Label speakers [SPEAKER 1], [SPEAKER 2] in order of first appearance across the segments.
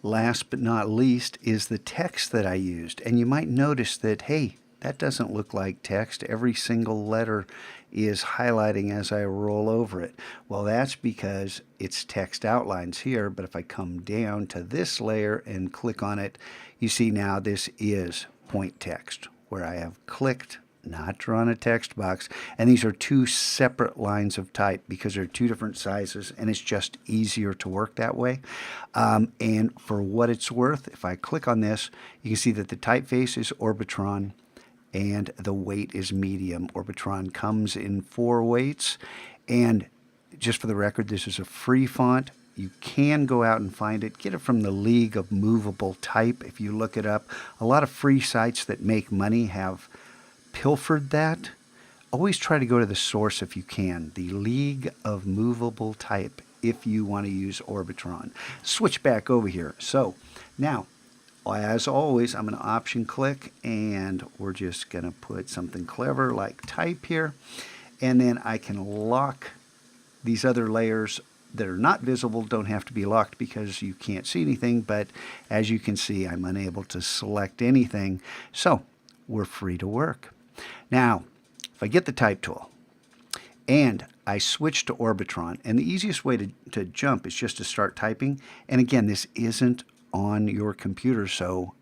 [SPEAKER 1] last but not least is the text that I used. And you might notice that, hey, that doesn't look like text. Every single letter is highlighting as I roll over it. Well, that's because it's text outlines here, but if I come down to this layer and click on it, you see now this is point text, where I have clicked, not drawn a text box, and these are two separate lines of type because they're two different sizes, and it's just easier to work that way. And for what it's worth, if I click on this, you can see that the typeface is Orbitron and the weight is medium. Orbitron comes in 4 weights, and just for the record, this is a free font. You can go out and find it. Get it from the League of Movable Type. If you look it up, a lot of free sites that make money have pilfered that. Always try to go to the source if you can. The League of Movable Type, if you want to use Orbitron. Switch back over here. So now, as always, I'm going to option click, and we're just going to put something clever like type here. And then I can lock these other layers that are not visible. Don't have to be locked because you can't see anything, but as you can see, I'm unable to select anything. So we're free to work. Now, if I get the type tool and I switch to Orbitron, and the easiest way to jump is just to start typing. And again, this isn't on your computer, so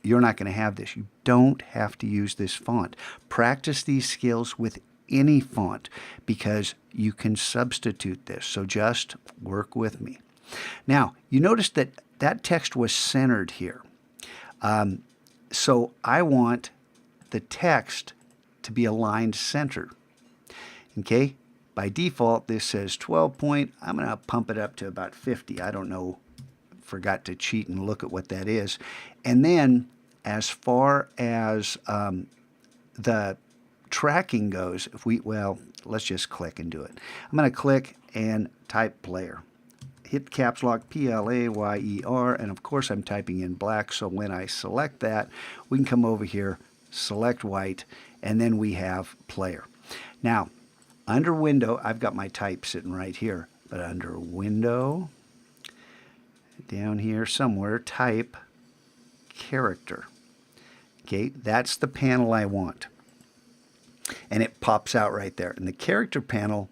[SPEAKER 1] you're not going to have this. You don't have to use this font. Practice these skills with any font because you can substitute this. So just work with me. Now, you notice that that text was centered here. So I want the text to be aligned center. Okay, by default this says 12 point. I'm going to pump it up to about 50. I don't know, forgot to cheat and look at what that is. And then as far as the tracking goes, well, let's just click and do it. I'm going to click and type player. Hit caps lock, P-L-A-Y-E-R, and of course I'm typing in black, so when I select that, we can come over here, select white, and then we have player. Now, under window, I've got my type sitting right here, but under window, down here somewhere, type character. Okay, that's the panel I want. And it pops out right there. And the character panel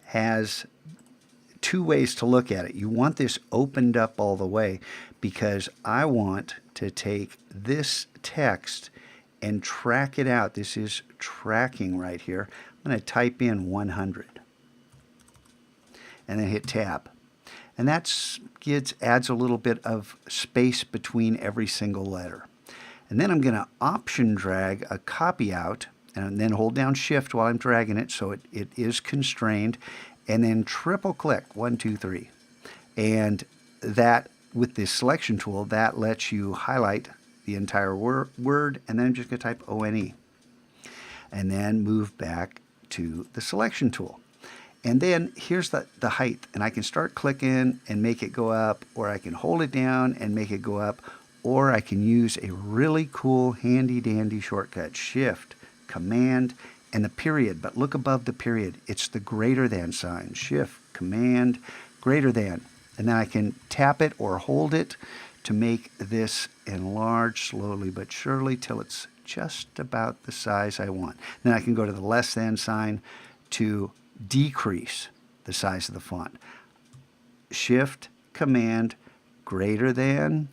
[SPEAKER 1] has 2 ways to look at it. You want this opened up all the way because I want to take this text and track it out. This is tracking right here. I'm going to type in 100 and then hit tab. And that adds a little bit of space between every single letter. And then I'm going to option drag a copy out and then hold down shift while I'm dragging it so it is constrained, and then triple click 1, 2, 3. And that, with this selection tool, that lets you highlight the entire word, and then I'm just going to type O-N-E. And then move back to the selection tool. And then here's the height, and I can start clicking and make it go up, or I can hold it down and make it go up, or I can use a really cool handy dandy shortcut, Shift, Command, and the period. But look above the period, it's the greater than sign, Shift, Command, greater than. And then I can tap it or hold it to make this enlarge slowly but surely till it's just about the size I want. Then I can go to the less than sign to decrease the size of the font. Shift, Command, greater than,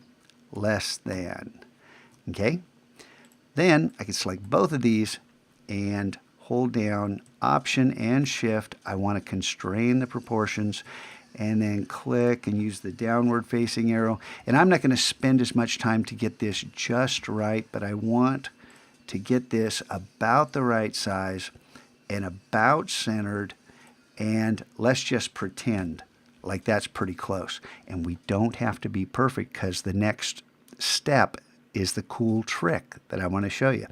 [SPEAKER 1] less than. Okay? Then I can select both of these and hold down Option and Shift. I want to constrain the proportions, and then click and use the downward facing arrow. And I'm not going to spend as much time to get this just right, but I want to get this about the right size and about centered, and let's just pretend like that's pretty close. And we don't have to be perfect because the next step is the cool trick that I want to show you.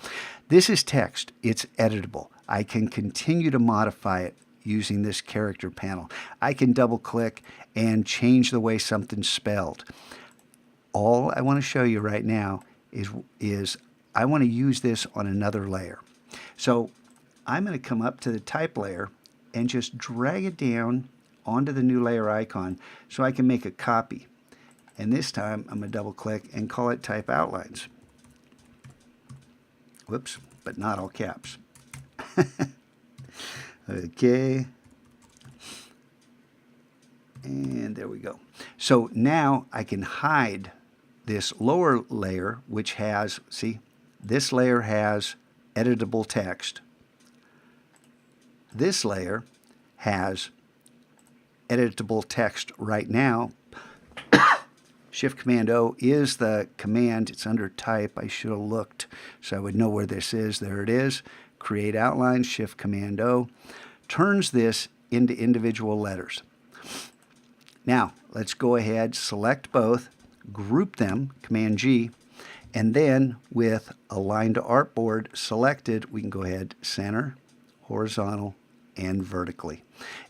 [SPEAKER 1] This is text. It's editable. I can continue to modify it using this character panel. I can double click and change the way something's spelled. All I want to show you right now is I want to use this on another layer. So I'm going to come up to the type layer and just drag it down onto the new layer icon so I can make a copy. And this time I'm going to double click and call it Type Outlines. Whoops, but not all caps. Okay. And there we go. So now I can hide this lower layer, which has, see, this layer has editable text. This layer has editable text right now. Shift-Command-O is the command. It's under Type. I should have looked so I would know where this is. There it is. Create outline, Shift-Command-O. Turns this into individual letters. Now, let's go ahead, select both, group them, Command-G, and then with Align to Artboard selected, we can go ahead, center, horizontal, and vertically.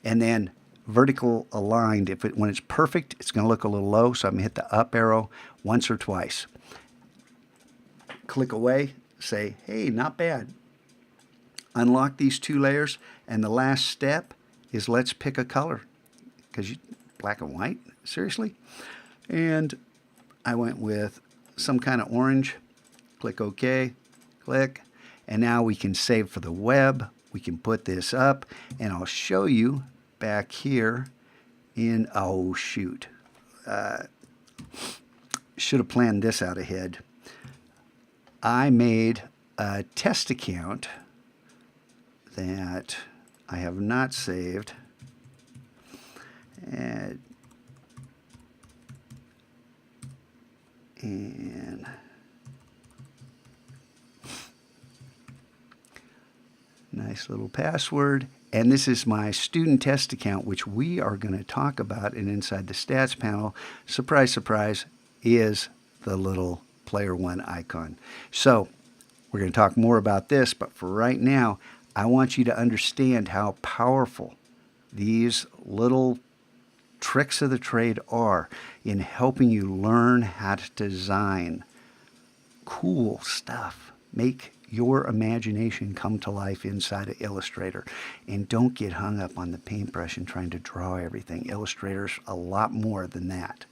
[SPEAKER 1] And then vertical aligned, when it's perfect, it's going to look a little low, so I'm going to hit the up arrow once or twice. Click away, say, hey, not bad. Unlock these two layers, and the last step is let's pick a color. Because black and white? Seriously? And I went with some kind of orange. Click OK. Click. And now we can save for the web. We can put this up, and I'll show you back here in, oh shoot, should have planned this out ahead. I made a test account that I have not saved, and nice little password. And this is my student test account, which we are going to talk about. And inside the stats panel, surprise, surprise, is the little player one icon. So we're going to talk more about this, but for right now, I want you to understand how powerful these little tricks of the trade are in helping you learn how to design cool stuff. Make your imagination come to life inside of Illustrator. And don't get hung up on the paintbrush and trying to draw everything. Illustrator's a lot more than that.